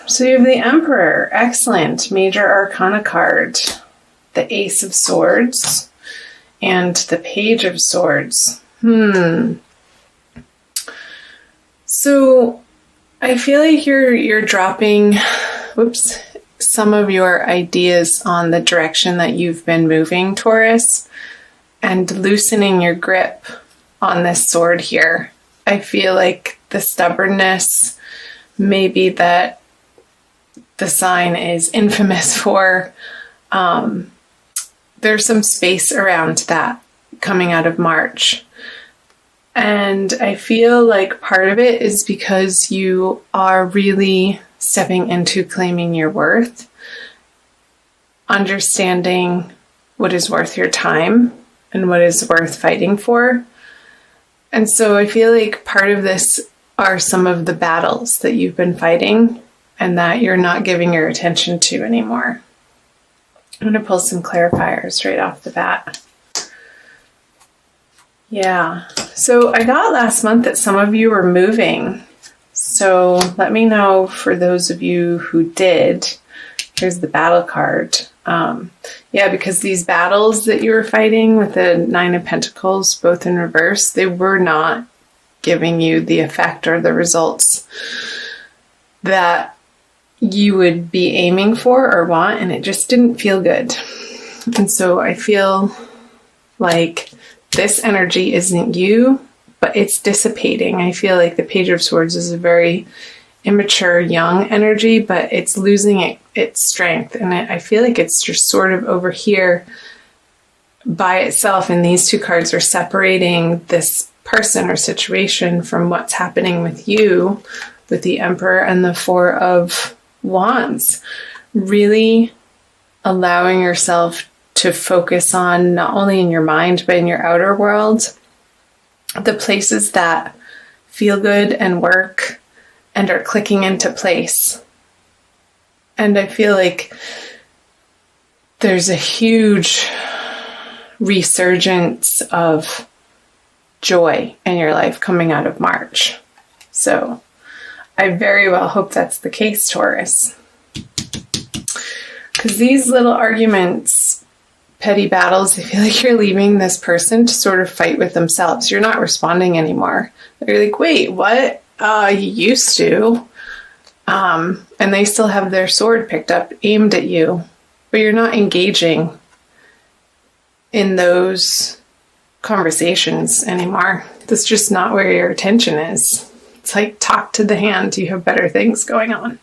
So you have the Emperor. Excellent. Major Arcana card. The Ace of Swords. And the Page of Swords. So I feel like you're dropping some of your ideas on the direction that you've been moving, Taurus, and loosening your grip on this sword here. I feel like the stubbornness, maybe that the sign is infamous for, there's some space around that coming out of March. And I feel like part of it is because you are really stepping into claiming your worth, understanding what is worth your time and what is worth fighting for. And so I feel like part of this are some of the battles that you've been fighting and that you're not giving your attention to anymore. I'm going to pull some clarifiers right off the bat. Yeah, so I got last month that some of you were moving. So let me know for those of you who did. Here's the battle card. Yeah, because these battles that you were fighting with the Nine of Pentacles, both in reverse, they were not giving you the effect or the results that you would be aiming for or want, and it just didn't feel good. And so I feel like this energy isn't you, but it's dissipating. I feel like the Page of Swords is a very immature, young energy, but it's losing its strength. And I feel like it's just sort of over here by itself. And these two cards are separating this person or situation from what's happening with you, with the Emperor and the Four of Wands. Really allowing yourself to focus on, not only in your mind, but in your outer world, the places that feel good and work and are clicking into place. And I feel like there's a huge resurgence of joy in your life coming out of March. So I very well hope that's the case, Taurus. Because these little arguments, petty battles, I feel like you're leaving this person to sort of fight with themselves. You're not responding anymore. You're like, wait, what? You used to. And they still have their sword picked up, aimed at you. But you're not engaging in those conversations anymore. That's just not where your attention is. It's like, talk to the hand. You have better things going on.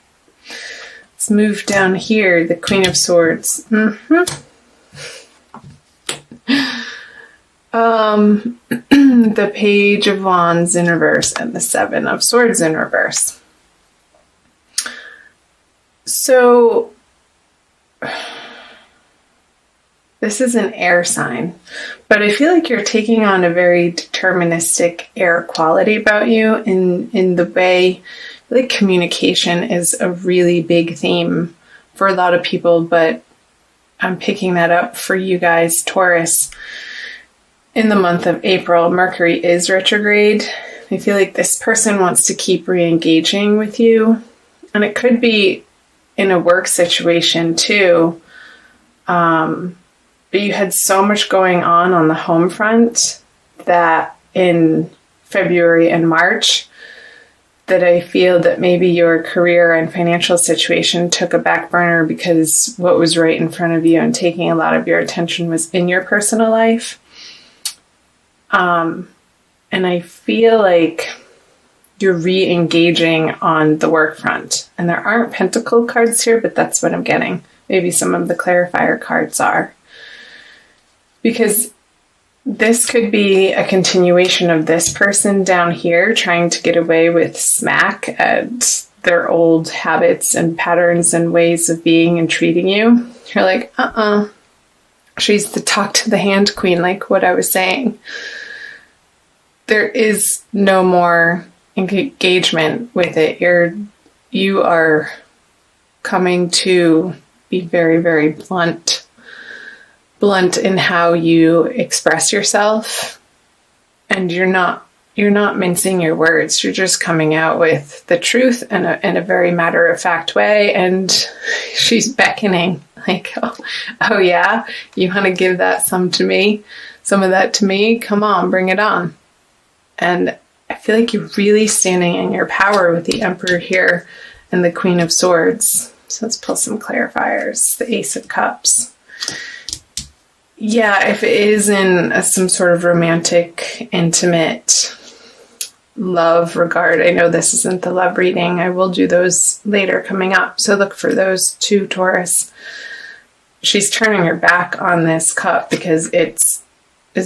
Let's move down here. The Queen of Swords. The Page of Wands in reverse and the Seven of Swords in reverse. So this is an air sign, but I feel like you're taking on a very deterministic air quality about you in the way, like, communication is a really big theme for a lot of people, but I'm picking that up for you guys, Taurus. In the month of April, Mercury is retrograde. I feel like this person wants to keep re-engaging with you. And it could be in a work situation too. But you had so much going on the home front that in February and March that I feel that maybe your career and financial situation took a back burner because what was right in front of you and taking a lot of your attention was in your personal life. And I feel like you're re-engaging on the work front. And there aren't pentacle cards here, but that's what I'm getting. Maybe some of the clarifier cards are. Because this could be a continuation of this person down here trying to get away with smack at their old habits and patterns and ways of being and treating you. You're like, she's the talk to the hand queen, like what I was saying. There is no more engagement with it. You are coming to be very, very blunt in how you express yourself, and you're not you're not mincing your words. You're just coming out with the truth in a very matter-of-fact way. And she's beckoning, like, oh yeah, you want to give that some of that to me? Come on, bring it on. And I feel like you're really standing in your power with the Emperor here and the Queen of Swords. So let's pull some clarifiers. The Ace of Cups. Yeah, if it is in some sort of romantic, intimate love regard, I know this isn't the love reading. I will do those later coming up. So look for those too, Taurus. She's turning her back on this cup because it's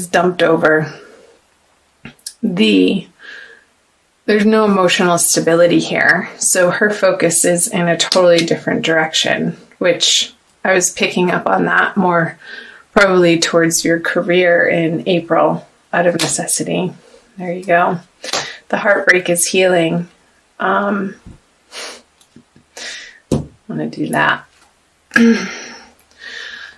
dumped over. There's no emotional stability here. So her focus is in a totally different direction, which I was picking up on that more probably towards your career in April out of necessity. There you go. The heartbreak is healing. I want to do that.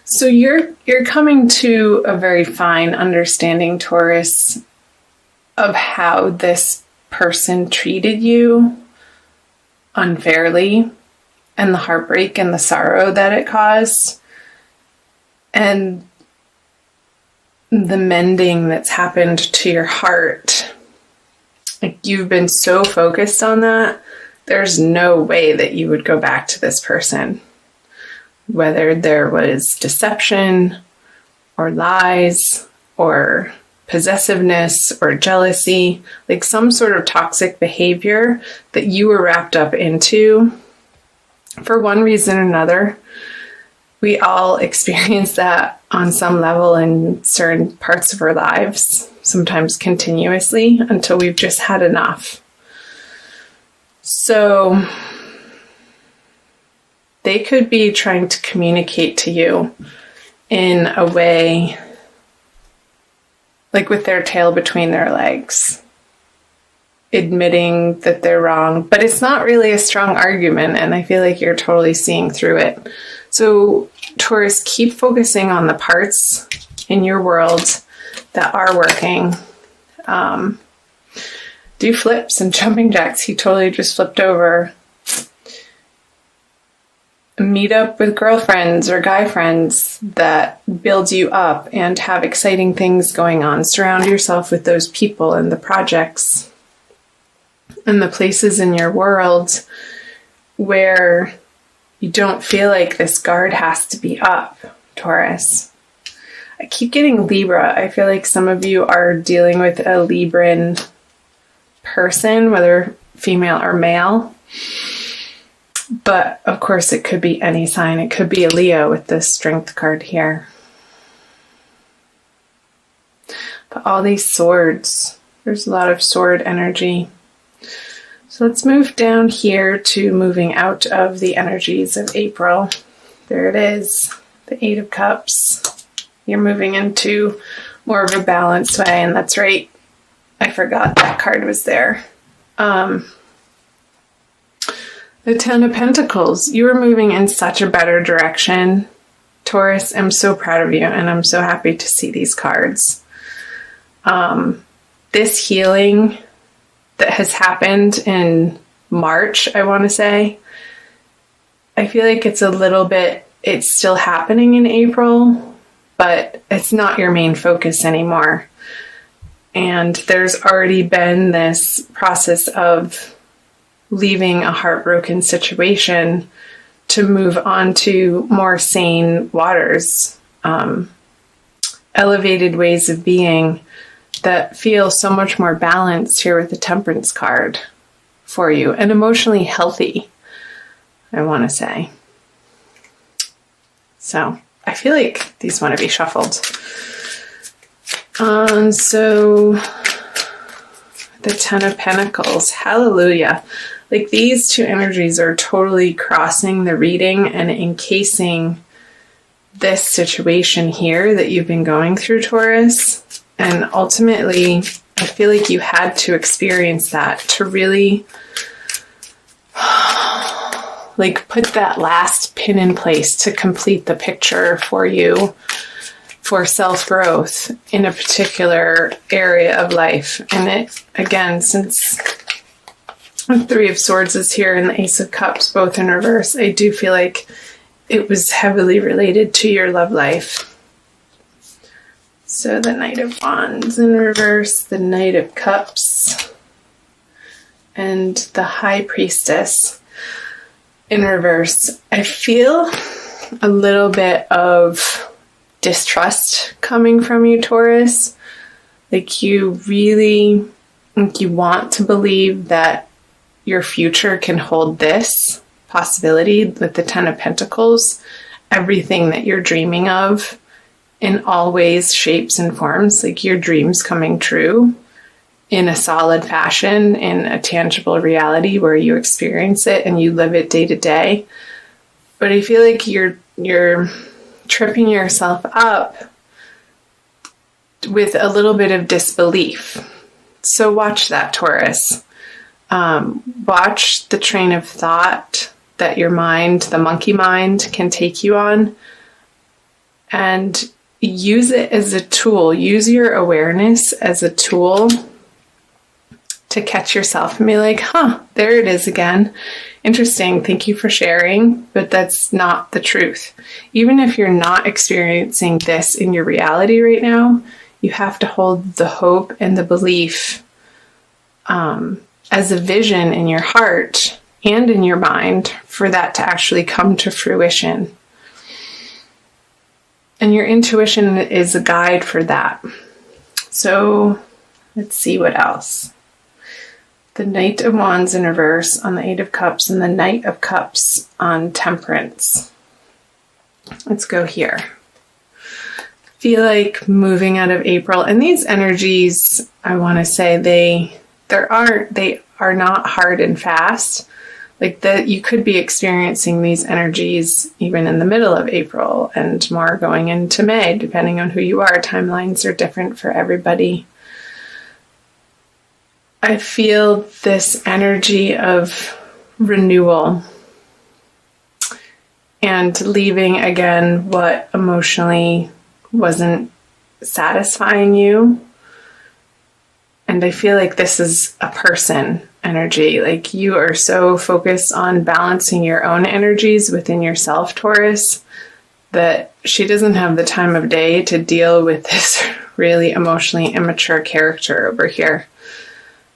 So you're coming to a very fine understanding, Taurus, of how this person treated you unfairly and the heartbreak and the sorrow that it caused. And the mending that's happened to your heart. Like, you've been so focused on that, there's no way that you would go back to this person. Whether there was deception or lies or possessiveness or jealousy, like some sort of toxic behavior that you were wrapped up into for one reason or another. We all experience that on some level in certain parts of our lives, sometimes continuously, until we've just had enough. So they could be trying to communicate to you in a way like with their tail between their legs, admitting that they're wrong, but it's not really a strong argument, and I feel like you're totally seeing through it. So Taurus, keep focusing on the parts in your world that are working. Do flips and jumping jacks. He totally just flipped over. Meet up with girlfriends or guy friends that build you up and have exciting things going on. Surround yourself with those people and the projects and the places in your world where you don't feel like this guard has to be up, Taurus. I keep getting Libra. I feel like some of you are dealing with a Libran person, whether female or male. But of course, it could be any sign. It could be a Leo with this Strength card here. But all these swords, there's a lot of sword energy. So let's move down here to moving out of the energies of April. There it is, the Eight of Cups. You're moving into more of a balanced way, and that's right. I forgot that card was there. The Ten of Pentacles. You are moving in such a better direction, Taurus. I'm so proud of you, and I'm so happy to see these cards. This healing that has happened in March, I want to say, I feel like it's still happening in April, but it's not your main focus anymore. And there's already been this process of leaving a heartbroken situation to move on to more sane waters, elevated ways of being that feel so much more balanced here with the Temperance card for you, and emotionally healthy, I want to say. So I feel like these want to be shuffled. So the Ten of Pentacles, hallelujah. Like, these two energies are totally crossing the reading and encasing this situation here that you've been going through, Taurus. And ultimately, I feel like you had to experience that to really like put that last pin in place to complete the picture for you for self-growth in a particular area of life. And it, again, since the Three of Swords is here and the Ace of Cups both in reverse, I do feel like it was heavily related to your love life. So the Knight of Wands in reverse, the Knight of Cups, and the High Priestess in reverse. I feel a little bit of distrust coming from you, Taurus. Like you really, like you want to believe that your future can hold this possibility with the Ten of Pentacles, everything that you're dreaming of in all ways, shapes, and forms, like your dreams coming true in a solid fashion, in a tangible reality where you experience it and you live it day to day. But I feel like you're tripping yourself up with a little bit of disbelief. So watch that, Taurus. Watch the train of thought that your mind, the monkey mind, can take you on, and use it as a tool. Use your awareness as a tool to catch yourself and be like, there it is again. Interesting. Thank you for sharing, but that's not the truth. Even if you're not experiencing this in your reality right now, you have to hold the hope and the belief as a vision in your heart and in your mind for that to actually come to fruition. And your intuition is a guide for that. So let's see what else. The Knight of Wands in reverse on the Eight of Cups and the Knight of Cups on Temperance. Let's go here. Feel like moving out of April. And these energies, I want to say they are not hard and fast. Like that, you could be experiencing these energies even in the middle of April and more going into May, depending on who you are. Timelines are different for everybody. I feel this energy of renewal and leaving again what emotionally wasn't satisfying you. And I feel like this is a person energy. Like you are so focused on balancing your own energies within yourself, Taurus, that she doesn't have the time of day to deal with this really emotionally immature character over here.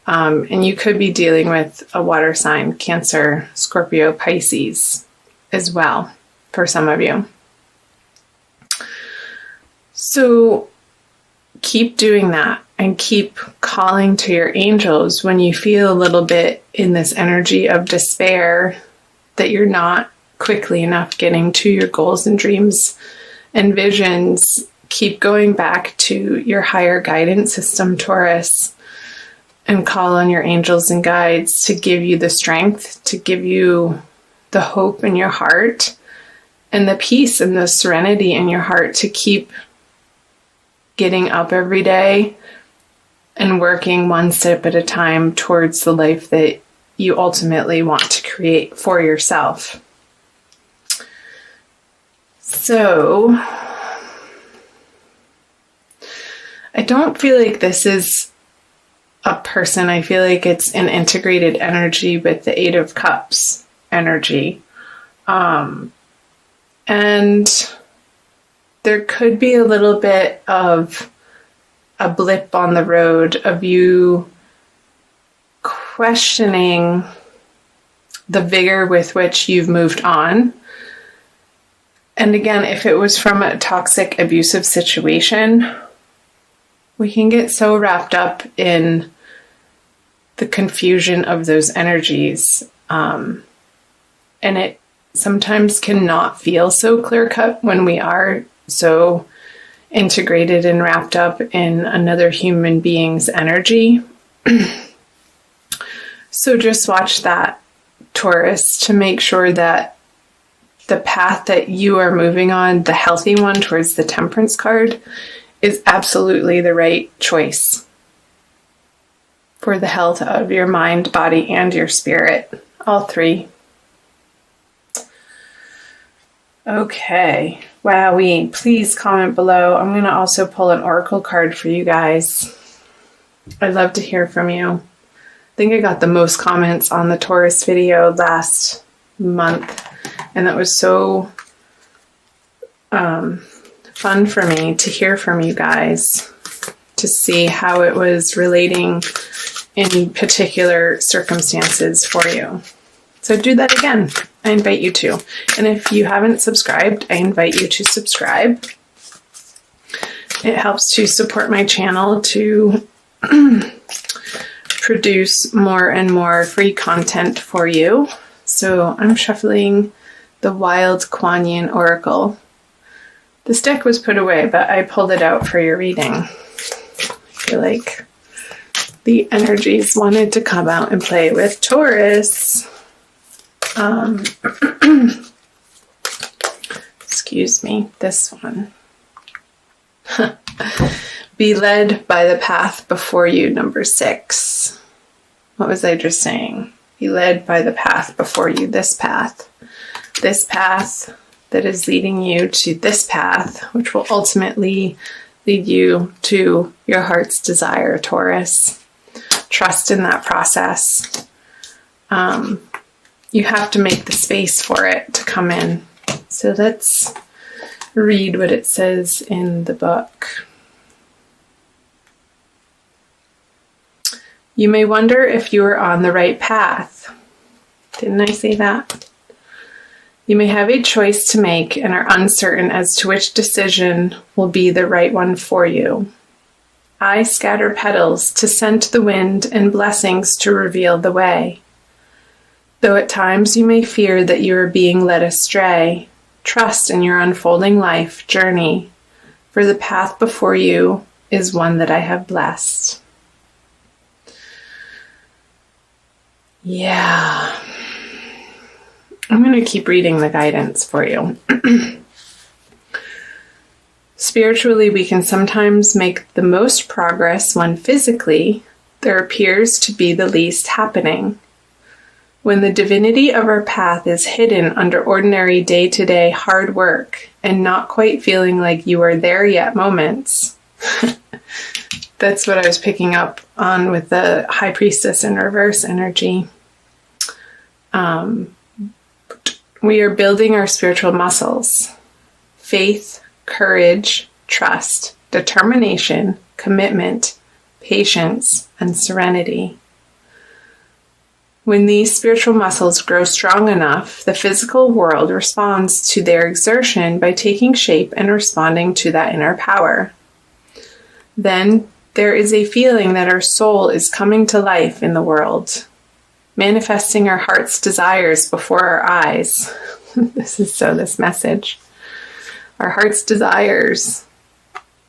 And you could be dealing with a water sign, Cancer, Scorpio, Pisces as well for some of you. So keep doing that and keep calling to your angels when you feel a little bit in this energy of despair that you're not quickly enough getting to your goals and dreams and visions. Keep going back to your higher guidance system, Taurus, and call on your angels and guides to give you the strength, to give you the hope in your heart and the peace and the serenity in your heart to keep getting up every day and working one step at a time towards the life that you ultimately want to create for yourself. So, I don't feel like this is a person. I feel like it's an integrated energy with the Eight of Cups energy. And there could be a little bit of a blip on the road of you questioning the vigor with which you've moved on. And again, if it was from a toxic, abusive situation, we can get so wrapped up in the confusion of those energies. And it sometimes cannot feel so clear-cut when we are so integrated and wrapped up in another human being's energy. So just watch that, Taurus, to make sure that the path that you are moving on, the healthy one towards the Temperance card, is absolutely the right choice for the health of your mind, body, and your spirit. All three. Okay. Wowee. Please comment below. I'm going to also pull an oracle card for you guys. I'd love to hear from you. I think I got the most comments on the Taurus video last month, and that was so fun for me to hear from you guys, to see how it was relating in particular circumstances for you. So do that again. I invite you to. And if you haven't subscribed, I invite you to subscribe. It helps to support my channel to produce more and more free content for you. So I'm shuffling the Wild Kuan Yin Oracle. This deck was put away, but I pulled it out for your reading. I feel like the energies wanted to come out and play with Taurus. Excuse me, this one. Be led by the path before you, number 6. What was I just saying? Be led by the path before you, this path. This path that is leading you to this path, which will ultimately lead you to your heart's desire, Taurus. Trust in that process. You have to make the space for it to come in. So let's read what it says in the book. You may wonder if you are on the right path. Didn't I say that? You may have a choice to make and are uncertain as to which decision will be the right one for you. I scatter petals to scent the wind and blessings to reveal the way. Though at times you may fear that you are being led astray, trust in your unfolding life journey, for the path before you is one that I have blessed. Yeah. I'm going to keep reading the guidance for you. Spiritually, we can sometimes make the most progress when physically there appears to be the least happening. When the divinity of our path is hidden under ordinary day-to-day hard work and not quite feeling like you are there yet moments. That's what I was picking up on with the High Priestess in reverse energy. We are building our spiritual muscles. Faith, courage, trust, determination, commitment, patience, and serenity. When these spiritual muscles grow strong enough, the physical world responds to their exertion by taking shape and responding to that inner power. Then there is a feeling that our soul is coming to life in the world, manifesting our heart's desires before our eyes. This message. Our heart's desires.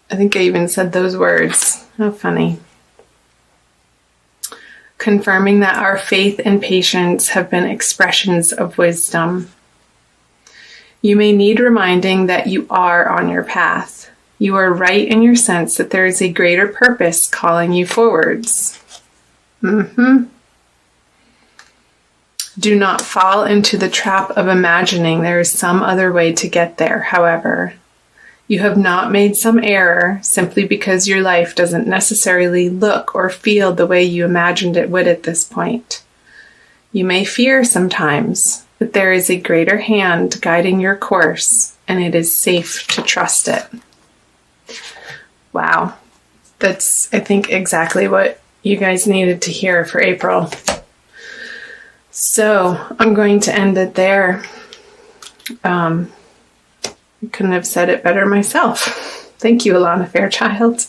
I think I even said those words. How funny. Confirming that our faith and patience have been expressions of wisdom. You may need reminding that you are on your path. You are right in your sense that there is a greater purpose calling you forwards. Do not fall into the trap of imagining there is some other way to get there, however. You have not made some error simply because your life doesn't necessarily look or feel the way you imagined it would at this point. You may fear sometimes, but there is a greater hand guiding your course, and it is safe to trust it. Wow. That's, I think, exactly what you guys needed to hear for April. So I'm going to end it there. Couldn't have said it better myself. Thank you, Alana Fairchild.